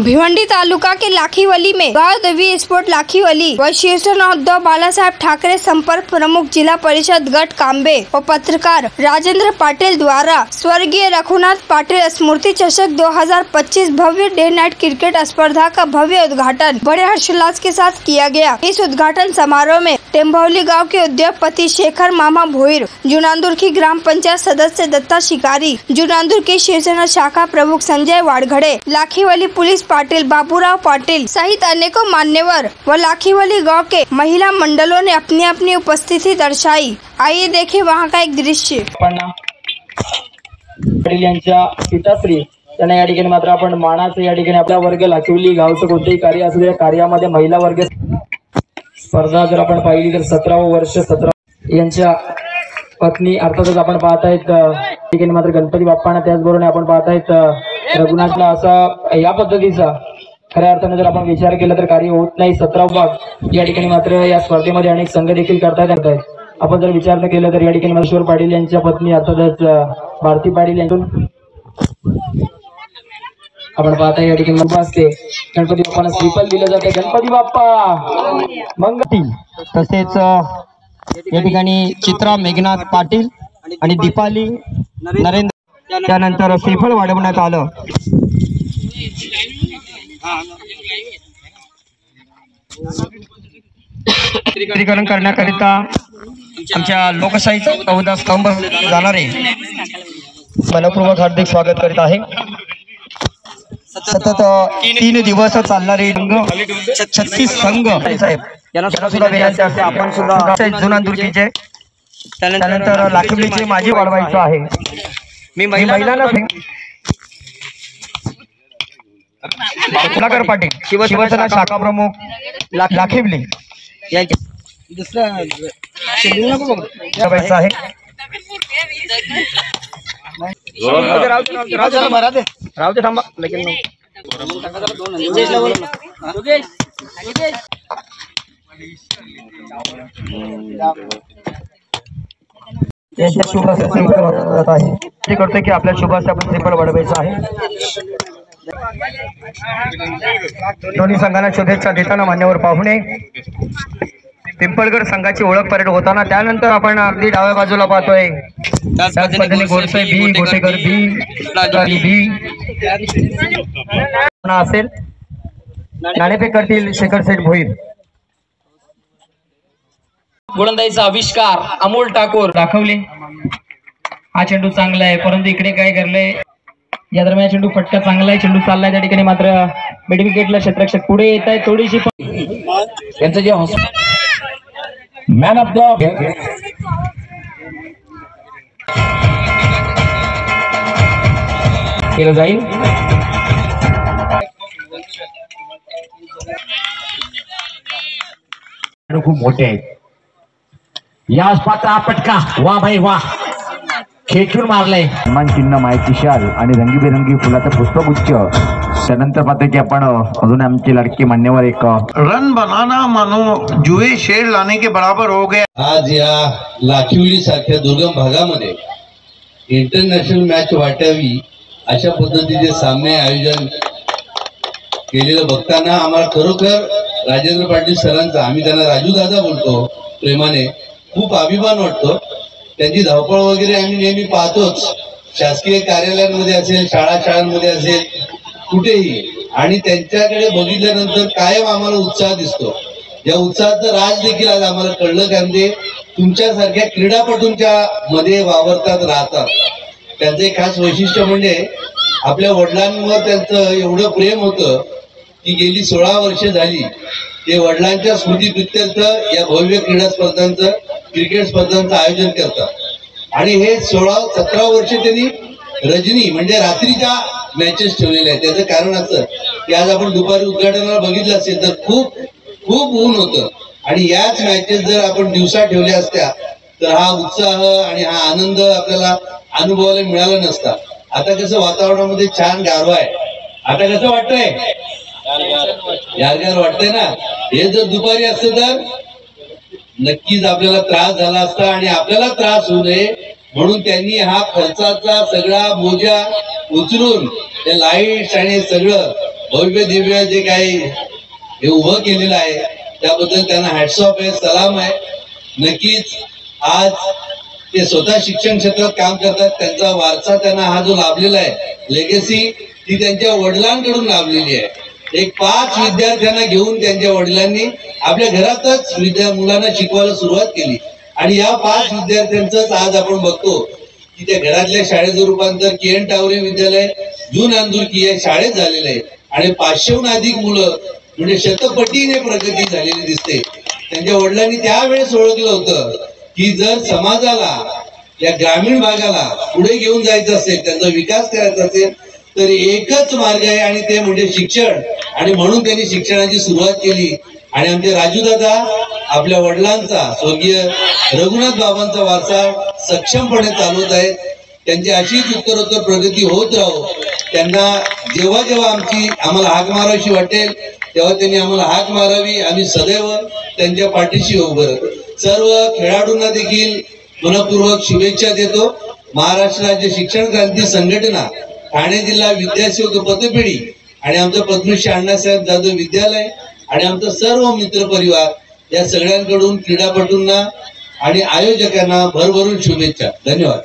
भिवंडी तालुका के लाखीवली में गांव देवी स्पोर्ट लाखीवली व शिवसेना उद्धव बालासाहेब ठाकरे संपर्क प्रमुख जिला परिषद गट कांबे व पत्रकार राजेंद्र पाटिल द्वारा स्वर्गीय रघुनाथ पाटिल स्मृति चषक 2025 भव्य डे नाइट क्रिकेट स्पर्धा का भव्य उद्घाटन बड़े हर्षोल्लास के साथ किया गया। इस उद्घाटन समारोह में टेम्भौली गांव के उद्योगपति शेखर मामा भोईर, जुनांदुर की ग्राम पंचायत सदस्य दत्ता शिकारी, जुनांदुर की शिवसेना शाखा प्रमुख संजय वाड़घड़े, लाखीवली पुलिस पाटिल बाबूराव पाटिल सहित अनेकों मान्यवर व लाखीवली गांव के महिला मंडलों ने अपनी अपनी उपस्थिति दर्शाई। आइए देखें वहां का एक दृश्य। त्यांना या ठिकाणी मात्र आपण मानाचं या ठिकाणी आपल्या वर्ग लाखीवली गावचं कोणतेही कार्य असू द्या, कार्यामध्ये महिला वर्ग स्पर्धा जर आपण पाहिली तर 17व वर्ष 17 यांच्या पत्नी अर्थातच आपण पाहत आहेत ठिकाणी मात्र गणपती बाप्पांना, त्याचबरोबर आपण पाहत आहेत रघुनाथला असा या पद्धतीचा खऱ्या अर्थाने जर आपण विचार केला तर कार्य होत नाही। 17वा भाग या ठिकाणी मात्र या स्पर्धेमध्ये अनेक संघ देखील करतायत। आपण जर विचार केला तर या ठिकाणी महेश्वर पाटील यांच्या पत्नी अर्थातच भारती पाटील यांतून आपण पाहता या ठिकाणी उभा असते गणपती बाप्पांना श्रीफल दिलं जाते। गणपती बाप्पा मंगती। तसेच या ठिकाणी चित्रा मेघनाथ पाटील आणि दीपाली नरेंद्र त्यानंतर श्रीफळ वाढवण्यात आलं। चित्रीकरण करण्याकरिता आमच्या लोकशाहीचा 14 स्तंभ जाणारे मनपूर्वक हार्दिक स्वागत करीत आहे। सतत 3 दिवस चालणारे 36 संघ साहेब यांना सुद्धा विनंती असते आपण सुद्धा जुनांदुरकीचे त्यानंतर लाखीवलीचे माझी वाढवायचं आहे। मी महिलांना सुधाकर पाटील शिवसेना शाखा प्रमुख लाखीवली यांच्या दुसरा आहे। राव ते थांबा करतोय की आपल्या शुभास आपण श्रीफळ वाढवायचं आहे। दोन्ही संघांना शुभेच्छा देताना मान्यवर पाहुणे पिंपळगड संघाची ओळख परेड होताना त्यानंतर आपण अगदी डाव्या बाजूला पाहतोय त्याच पद्धतीने गोडसे बी गोटेकर बी असेल नाणेफेक करतील शेखर सेठ भोईर। गोलंदाजीचा आविष्कार अमोल ठाकूर दाखवले। हा चेंडू चांगला आहे परंतु इकडे काय करलंय या दरम्यान चेंडू फटका चांगला आहे, चेंडू चाललाय त्या ठिकाणी मात्र मिड विकेटला क्षेत्ररक्षक पुढे येत आहे थोडीशी त्यांचं जे मॅन ऑफ द केलं जाईल। खूप मोठे आहेत या आसपासचा पटका वा भाई वा खेचून मारलाय। सन्मान चिन्ह माहिती शाल आणि रंगीबेरंगी फुलाचं पुष्पगुच्छ त्यानंतर पाहतो की आपण अजून आमचे लड़के मान्यवर एक रन बनाना मानो जुए शेर लाने के बराबर हो गया। आज या लाखीवली सारख्या दुर्गम भागामध्ये इंटरनॅशनल मॅच वाटावी अशा पद्धतीचे सामने आयोजन केलेलं बघताना आम्हाला खरोखर राजेंद्र पाटील सरांचा, आम्ही त्यांना राजू दादा बोलतो प्रेमाने, खूप अभिमान वाटतो। त्यांची धावपळ वगैरे आम्ही नेहमी पाहतोच, शासकीय कार्यालयांमध्ये असेल, शाळांमध्ये असेल, कुठेही, आणि त्यांच्याकडे बघितल्यानंतर कायम आम्हाला उत्साह दिसतो। या उत्साहाचं राज देखील आज आम्हाला कळलं, कारण ते तुमच्यासारख्या क्रीडापटूंच्या मध्ये वावरतात राहतात। त्यांचं एक खास वैशिष्ट्य म्हणजे आपल्या वडिलांवर त्यांचं एवढं प्रेम होतं की गेली 16 वर्ष झाली ते वडिलांच्या स्मृतीप्रित्यर्थ या भव्य क्रीडा स्पर्धांचं क्रिकेट स्पर्धांचं आयोजन करतात। आणि हे 16-17 वर्ष त्यांनी रजनी म्हणजे रात्रीच्या मॅचेस ठेवलेल्या आहेत। त्याचं कारण असं की आज आपण दुपारी उद्घाटनाला बघितलं असेल तर खूप खूप ऊन होतं आणि याच मॅचेस जर आपण दिवसा ठेवल्या असत्या तर हा उत्साह आणि हा आनंद आपल्याला अनुभवायला मिळाला नसता। आता कसं वातावरणामध्ये छान गारवा आहे, आता कसं वाटतंय, गारगार वाटतंय ना। हे जर दुपारी असतं तर नक्कीच आपल्याला त्रास झाला असता आणि आपल्याला त्रास होऊ नये म्हणून त्यांनी हा खर्चाचा सगळा बोजा उचलून ते लाईट्स आणि सगळं भव्य दिव्य जे काही हे उभं केलेलं आहे त्याबद्दल त्यांना हॅट्स ऑफ आहे, सलाम आहे. नक्कीच आज ते स्वतः शिक्षण क्षेत्रात काम करतात, त्यांचा वारसा त्यांना हा जो लाभलेला आहे लेगेसी ती त्यांच्या वडिलांकडून लाभलेली आहे. एक 5 विद्यार्थ्यांना घेऊन त्यांच्या वडिलांनी आपल्या घरातच मुलांना शिकवायला सुरुवात केली आणि या 5 विद्यार्थ्यांचंच आज आपण बघतो की त्या घरातल्या शाळेचं रूपांतर KN टावरे विद्यालय जून अंदुरकी या शाळेत झालेलं आहे आणि 500हून अधिक मुलं म्हणजे शतपटीने प्रगती झालेली दिसते. त्यांच्या वडिलांनी त्यावेळेस ओळखलं होतं की जर समाजाला या ग्रामीण भागाला पुढे घेऊन जायचं असेल, त्यांचा विकास करायचा असेल तर एकच मार्ग आहे आणि ते म्हणजे शिक्षण. आणि म्हणून त्यांनी शिक्षणाची सुरुवात केली आणि आमचे राजू दादा आपल्या वडिलांचा स्वर्गीय रघुनाथ बाबांचा वारसा सक्षमपणे चालवत आहेत. त्यांची अशीच उत्तरोत्तर प्रगती होत राहो. त्यांना जेव्हा जेव्हा आम्हाला हाक मारावीशी वाटेल तेव्हा त्यांनी आम्हाला हाक मारावी. आम्ही सदैव त्यांच्या पाठीशी उभं राहू. सर्व खेळाडूंना देखील मनपूर्वक शुभेच्छा देतो. महाराष्ट्र राज्य शिक्षण क्रांती संघटना, ठाणे जिल्हा विद्यासेवक पतपेढी आणि आमचं पद्मश्री अण्णासाहेब जाधव विद्यालय आणि आमचा सर्व मित्र परिवार या सगळ्यांकडून क्रीडापटूंना आणि आयोजकांना भरभरून शुभेच्छा. धन्यवाद.